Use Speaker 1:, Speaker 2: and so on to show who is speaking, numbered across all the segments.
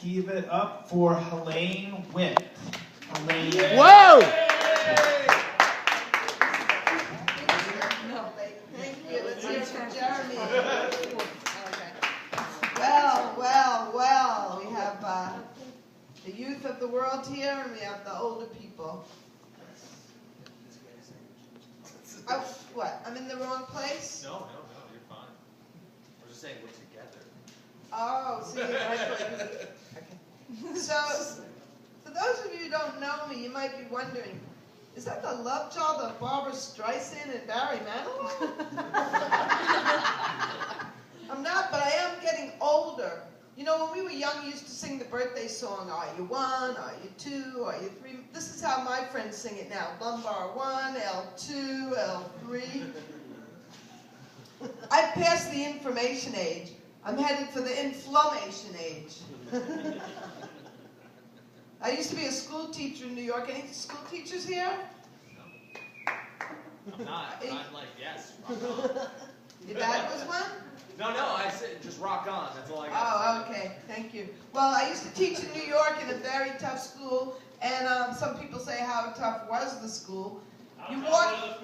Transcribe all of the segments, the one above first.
Speaker 1: give it up for Helene Witt. Helene.
Speaker 2: Whoa!
Speaker 3: Thank you. Let's hear from Jeremy. Well, well, well. We have the youth of the world here, and we have the older people. Oh, what? I'm in the wrong place?
Speaker 4: No, you're fine. We're just saying we're together.
Speaker 3: Oh, see, okay. So, for those of you who don't know me, you might be wondering, is that the love child of Barbara Streisand and Barry Manilow? I'm not, but I am getting older. You know, when we were young, we used to sing the birthday song, Are You One, Are You Two, Are You Three? This is how my friends sing it now. Lumbar 1, L2, L3. I've passed the information age. I'm headed for the inflammation age. I used to be a school teacher in New York. Any school teachers here?
Speaker 4: I'm not. I'm like, yes, rock on.
Speaker 3: Your dad was one?
Speaker 4: No, I said just rock on. That's all I got.
Speaker 3: Oh, okay. Thank you. Well, I used to teach in New York in a very tough school, and some people say how tough was the school. You walk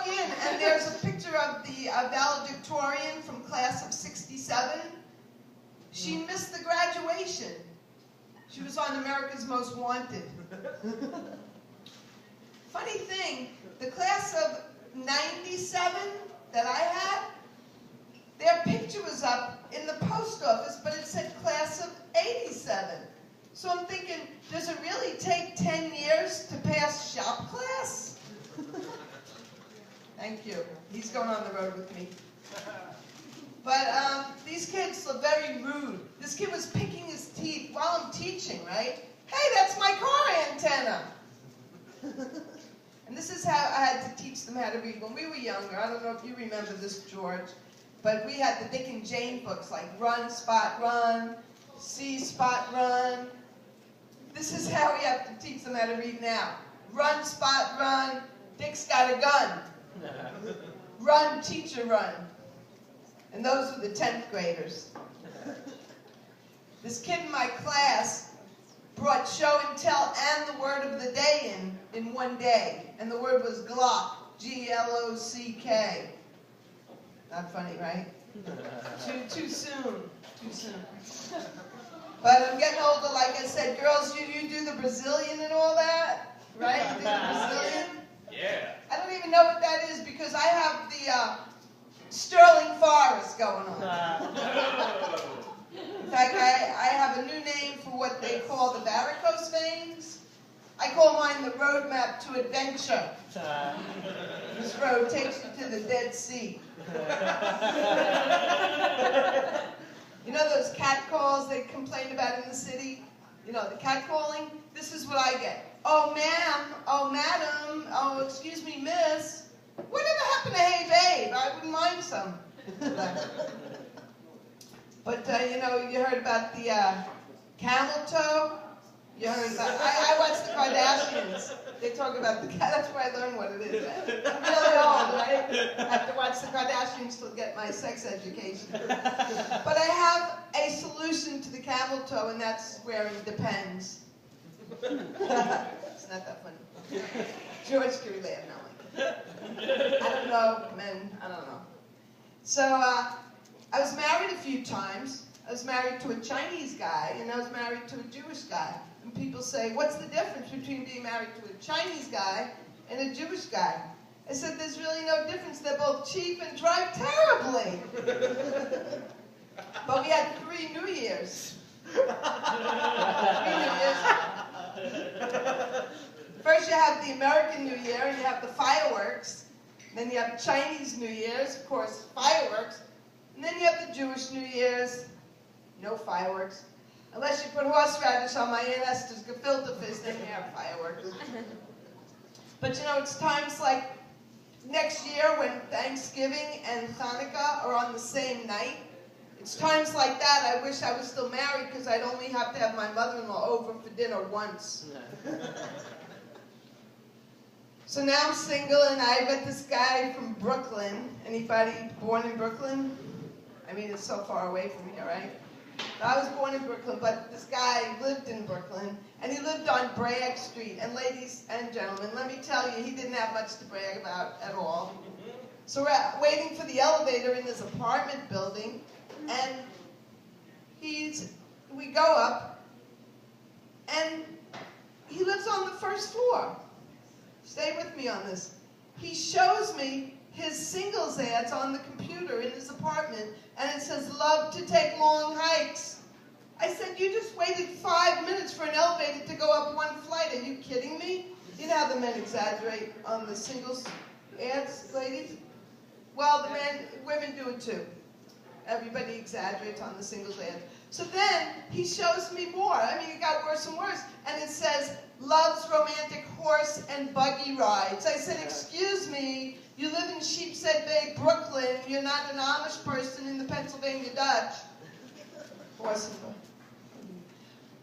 Speaker 3: in, and there's a picture of the valedictorian from class of '67. She missed the graduation. She was on America's Most Wanted. Funny thing, the class of '97 that I had, their picture was up in the post office, but it said class of '87. So I'm thinking, does it really take 10 years to pass shop class? Thank you. He's going on the road with me. But these kids are very rude. This kid was picking his teeth while I'm teaching, right? Hey, that's my car antenna. And this is how I had to teach them how to read when we were younger. I don't know if you remember this, George, but we had the Dick and Jane books like Run, Spot, Run, See, Spot, Run. This is how we have to teach them how to read now. Run, Spot, Run, Dick's got a gun. Run, teacher, run. And those were the 10th graders. This kid in my class brought show and tell and the word of the day in one day. And the word was Glock, G-L-O-C-K. Not funny, right? Too soon. But I'm getting older, like I said. Girls, you do the Brazilian and all that, right? You do the Brazilian?
Speaker 4: Yeah.
Speaker 3: I don't even know what that is because I have the Sterling Forest going on. In fact, I have a new name for what they call the varicose veins. I call mine the roadmap to adventure. This road takes you to the Dead Sea. You know those cat calls they complain about in the city? You know, the cat calling? This is what I get. Oh, ma'am. Oh, madam. Oh, excuse me, miss. Whatever happened to Hey Babe? I wouldn't mind some. But, you know, you heard about the camel toe? You heard about, I watch the Kardashians. They talk about the cat. That's where I learned what it is. I'm really old, right? I have to watch the Kardashians to get my sex education. But I have a solution to the camel toe, and that's wearing Depends. It's not that funny. George can relate. I'm not like that. I don't know, men. I don't know. So I was married a few times. I was married to a Chinese guy, and I was married to a Jewish guy. And people say, what's the difference between being married to a Chinese guy and a Jewish guy? I said, there's really no difference. They're both cheap and drive terribly. But we had 3 New Years. 3 New Years. First you have the American New Year, and you have the fireworks. Then you have Chinese New Year's, of course, fireworks. And then you have the Jewish New Year's, no fireworks. Unless you put horseradish on my Aunt Esther's gefilte fish, then you have fireworks. But you know, it's times like next year when Thanksgiving and Hanukkah are on the same night. It's times like that I wish I was still married because I'd only have to have my mother-in-law over for dinner once. So now I'm single and I met this guy from Brooklyn. Anybody born in Brooklyn? I mean, it's so far away from here, right? I was born in Brooklyn, but this guy lived in Brooklyn, and he lived on Bragg Street. And ladies and gentlemen, let me tell you, he didn't have much to brag about at all. So we're waiting for the elevator in his apartment building, and we go up, and he lives on the first floor. Stay with me on this. He shows me his singles ads on the computer in his apartment, and it says, "Love to take long hikes." I said, "You just waited 5 minutes for an elevator to go up one flight. Are you kidding me?" You know how the men exaggerate on the singles ads, ladies? Well, women do it too. Everybody exaggerates on the singles ads. So then he shows me more. I mean, it got worse and worse. And it says, "Loves romantic horse and buggy rides." I said, "Excuse me, you live in Sheepshead Bay, Brooklyn. You're not an Amish person in the Pennsylvania Dutch." Horse and buggy.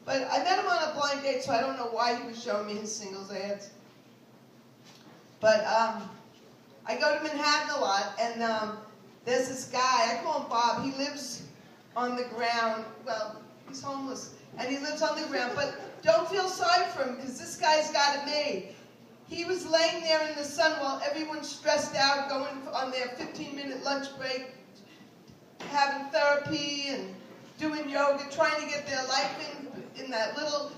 Speaker 3: But I met him on a blind date, so I don't know why he was showing me his singles ads. But I go to Manhattan a lot, and there's this guy, I call him Bob. He lives on the ground. Well, he's homeless, and he lives on the ground. But don't feel sorry for him, because this guy's got it made. He was laying there in the sun while everyone's stressed out, going on their 15-minute lunch break, having therapy and doing yoga, trying to get their life in that little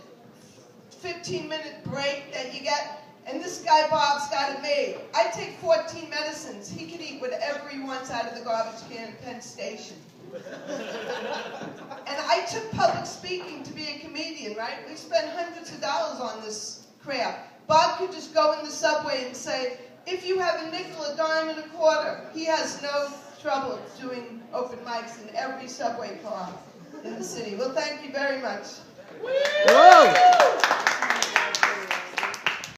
Speaker 3: 15-minute break that you get. And this guy, Bob's got it made. I take 14 medicines. He can eat whatever he wants out of the garbage can at Penn Station. And I took public speaking to be a comedian, right? We spent hundreds of dollars on this crap. Bob could just go in the subway and say, "If you have a nickel, a dime, and a quarter." He has no trouble doing open mics in every subway car in the city. Well, thank you very much.